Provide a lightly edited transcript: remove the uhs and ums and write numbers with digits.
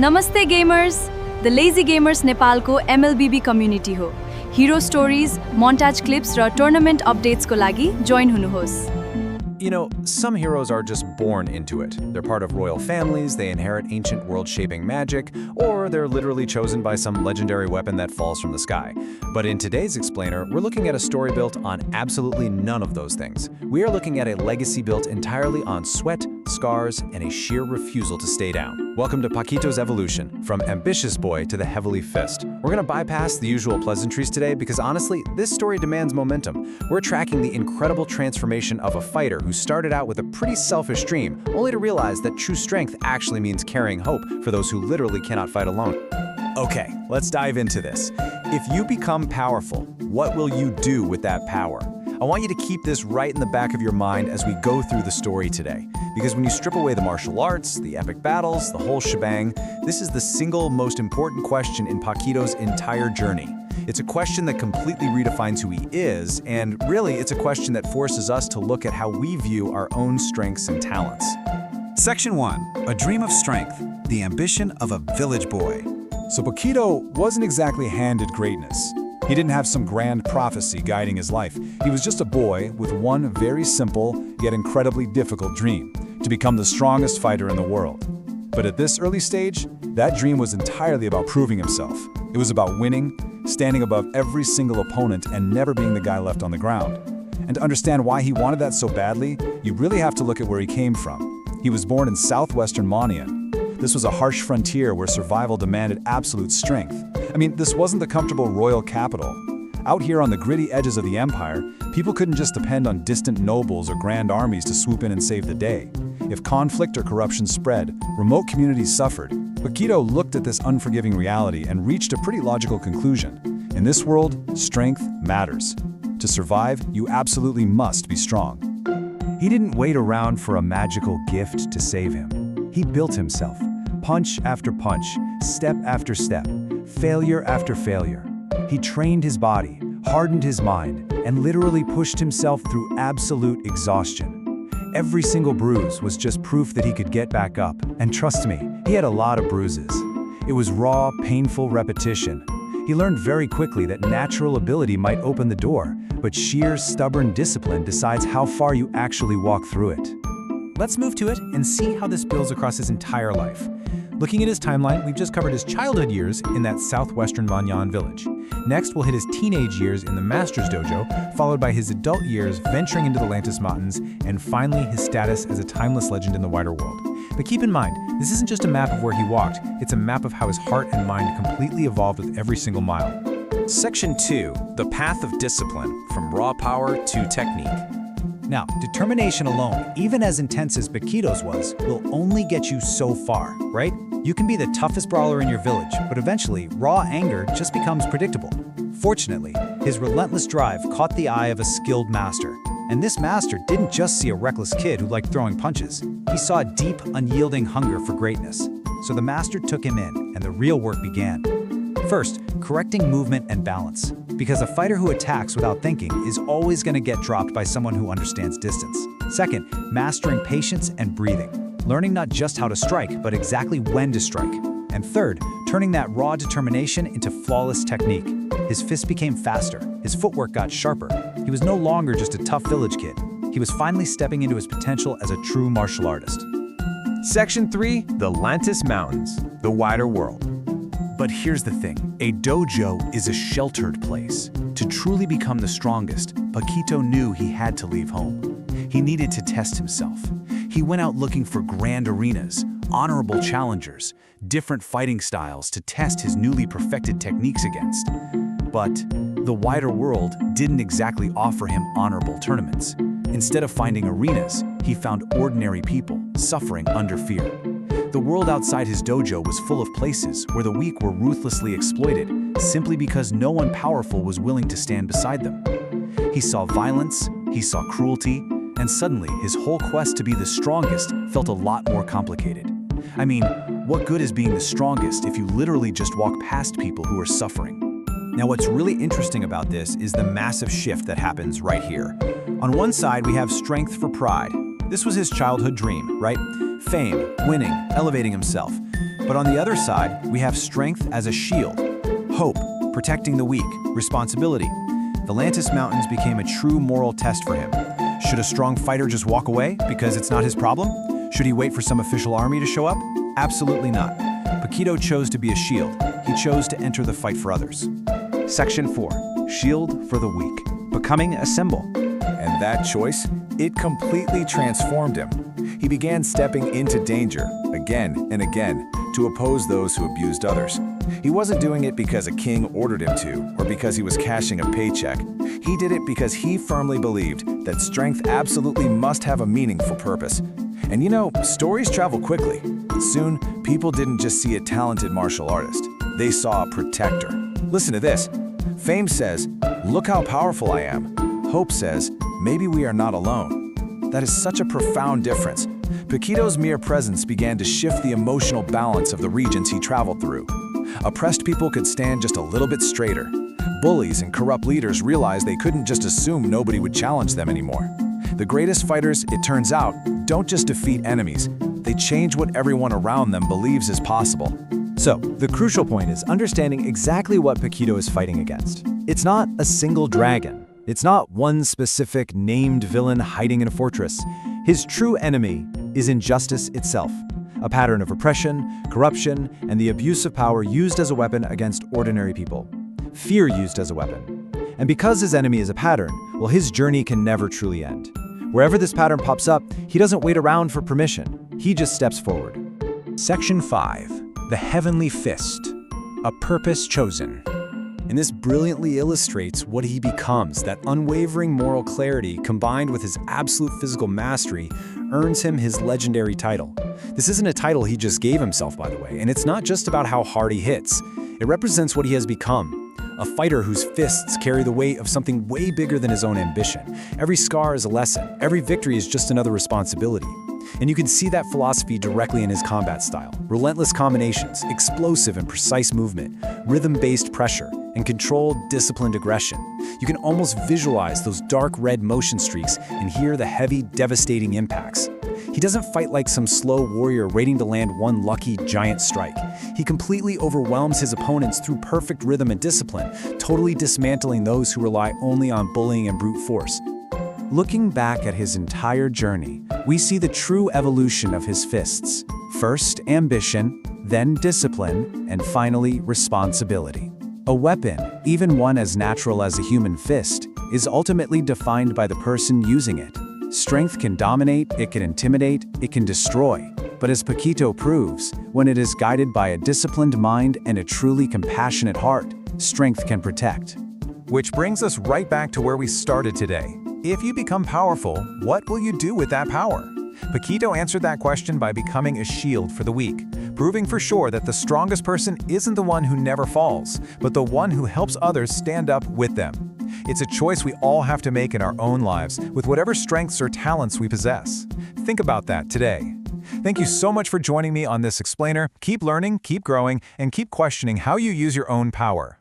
नमस्ते gamers! The lazy gamers नेपालको MLBB community हो। हिरो स्टोरीज, मोन्टाज क्लिप्स र टुर्नामेन्ट अपडेट्सको लागि जोइन हुनुहोस्। You know, some heroes are just born into it. They're part of royal families, they inherit ancient world-shaping magic, or they're literally chosen by some legendary weapon that falls from the sky. But in today's explainer, we're looking at a story built on absolutely none of those things. We are looking at a legacy built entirely on sweat, scars, and a sheer refusal to stay down. Welcome to Paquito's evolution, from ambitious boy to the heavily fist. We're gonna bypass the usual pleasantries today because honestly, this story demands momentum. We're tracking the incredible transformation of a fighter who started out with a pretty selfish dream, only to realize that true strength actually means carrying hope for those who literally cannot fight alone. Okay, let's dive into this. If you become powerful, what will you do with that power? I want you to keep this right in the back of your mind as we go through the story today. Because when you strip away the martial arts, the epic battles, the whole shebang, this is the single most important question in Paquito's entire journey. It's a question that completely redefines who he is, and really it's a question that forces us to look at how we view our own strengths and talents. Section 1. A Dream of Strength, the Ambition of a Village Boy. So Paquito wasn't exactly handed greatness. He didn't have some grand prophecy guiding his life. He was just a boy with one very simple, yet incredibly difficult dream, to become the strongest fighter in the world. But at this early stage, that dream was entirely about proving himself. It was about winning, standing above every single opponent and never being the guy left on the ground. And to understand why he wanted that so badly, you really have to look at where he came from. He was born in southwestern Moniyan. This was a harsh frontier where survival demanded absolute strength. I mean, this wasn't the comfortable royal capital. Out here on the gritty edges of the empire, people couldn't just depend on distant nobles or grand armies to swoop in and save the day. If conflict or corruption spread, remote communities suffered. Paquito looked at this unforgiving reality and reached a pretty logical conclusion. In this world, strength matters. To survive, you absolutely must be strong. He didn't wait around for a magical gift to save him. He built himself, punch after punch, step after step, failure after failure. He trained his body, hardened his mind, and literally pushed himself through absolute exhaustion. Every single bruise was just proof that he could get back up, and trust me, he had a lot of bruises. It was raw, painful repetition. He learned very quickly that natural ability might open the door, but sheer, stubborn discipline decides how far you actually walk through it. Let's move to it and see how this builds across his entire life. Looking at his timeline, we've just covered his childhood years in that southwestern Moniyan village. Next, we'll hit his teenage years in the Master's Dojo, followed by his adult years venturing into the Lantis Mountains, and finally his status as a timeless legend in the wider world. But keep in mind, this isn't just a map of where he walked, it's a map of how his heart and mind completely evolved with every single mile. Section 2. The Path of Discipline, from raw power to technique. Now, determination alone, even as intense as Paquito's was, will only get you so far, right? You can be the toughest brawler in your village, but eventually, raw anger just becomes predictable. Fortunately, his relentless drive caught the eye of a skilled master. And this master didn't just see a reckless kid who liked throwing punches. He saw a deep, unyielding hunger for greatness. So the master took him in, and the real work began. First, correcting movement and balance. Because a fighter who attacks without thinking is always going to get dropped by someone who understands distance. Second, mastering patience and breathing. Learning not just how to strike, but exactly when to strike. And third, turning that raw determination into flawless technique. His fists became faster, his footwork got sharper. He was no longer just a tough village kid. He was finally stepping into his potential as a true martial artist. Section 3. The Lantis Mountains, the wider world. But here's the thing, a dojo is a sheltered place. To truly become the strongest, Paquito knew he had to leave home. He needed to test himself. He went out looking for grand arenas, honorable challengers, different fighting styles to test his newly perfected techniques against. But the wider world didn't exactly offer him honorable tournaments. Instead of finding arenas, he found ordinary people suffering under fear. The world outside his dojo was full of places where the weak were ruthlessly exploited simply because no one powerful was willing to stand beside them. He saw violence, he saw cruelty, and suddenly his whole quest to be the strongest felt a lot more complicated. I mean, what good is being the strongest if you literally just walk past people who are suffering? Now, what's really interesting about this is the massive shift that happens right here. On one side, we have strength for pride. This was his childhood dream, right? Fame, winning, elevating himself. But on the other side, we have strength as a shield, hope, protecting the weak, responsibility. The Lantis Mountains became a true moral test for him. Should a strong fighter just walk away because it's not his problem? Should he wait for some official army to show up? Absolutely not. Paquito chose to be a shield. He chose to enter the fight for others. Section 4. Shield for the weak. Becoming a symbol. And that choice, it completely transformed him. He began stepping into danger, again and again, to oppose those who abused others. He wasn't doing it because a king ordered him to, or because he was cashing a paycheck. He did it because he firmly believed that strength absolutely must have a meaningful purpose. And you know, stories travel quickly. Soon, people didn't just see a talented martial artist. They saw a protector. Listen to this. Fame says, "Look how powerful I am." Hope says, "Maybe we are not alone." That is such a profound difference. Paquito's mere presence began to shift the emotional balance of the regions he traveled through. Oppressed people could stand just a little bit straighter. Bullies and corrupt leaders realized they couldn't just assume nobody would challenge them anymore. The greatest fighters, it turns out, don't just defeat enemies. They change what everyone around them believes is possible. So, the crucial point is understanding exactly what Paquito is fighting against. It's not a single dragon. It's not one specific named villain hiding in a fortress. His true enemy is injustice itself, a pattern of oppression, corruption, and the abuse of power used as a weapon against ordinary people. Fear used as a weapon. And because his enemy is a pattern, well, his journey can never truly end. Wherever this pattern pops up, he doesn't wait around for permission. He just steps forward. Section 5. The Heavenly Fist. A Purpose Chosen. And this brilliantly illustrates what he becomes. That unwavering moral clarity, combined with his absolute physical mastery, earns him his legendary title. This isn't a title he just gave himself, by the way, and it's not just about how hard he hits. It represents what he has become. A fighter whose fists carry the weight of something way bigger than his own ambition. Every scar is a lesson. Every victory is just another responsibility. And you can see that philosophy directly in his combat style. Relentless combinations, explosive and precise movement, rhythm-based pressure, and controlled, disciplined aggression. You can almost visualize those dark red motion streaks and hear the heavy, devastating impacts. He doesn't fight like some slow warrior waiting to land one lucky, giant strike. He completely overwhelms his opponents through perfect rhythm and discipline, totally dismantling those who rely only on bullying and brute force. Looking back at his entire journey, we see the true evolution of his fists. First, ambition, then discipline, and finally, responsibility. A weapon, even one as natural as a human fist, is ultimately defined by the person using it. Strength can dominate, it can intimidate, it can destroy. But as Paquito proves, when it is guided by a disciplined mind and a truly compassionate heart, strength can protect. Which brings us right back to where we started today. If you become powerful, what will you do with that power? Paquito answered that question by becoming a shield for the weak, proving for sure that the strongest person isn't the one who never falls, but the one who helps others stand up with them. It's a choice we all have to make in our own lives with whatever strengths or talents we possess. Think about that today. Thank you so much for joining me on this explainer. Keep learning, keep growing, and keep questioning how you use your own power.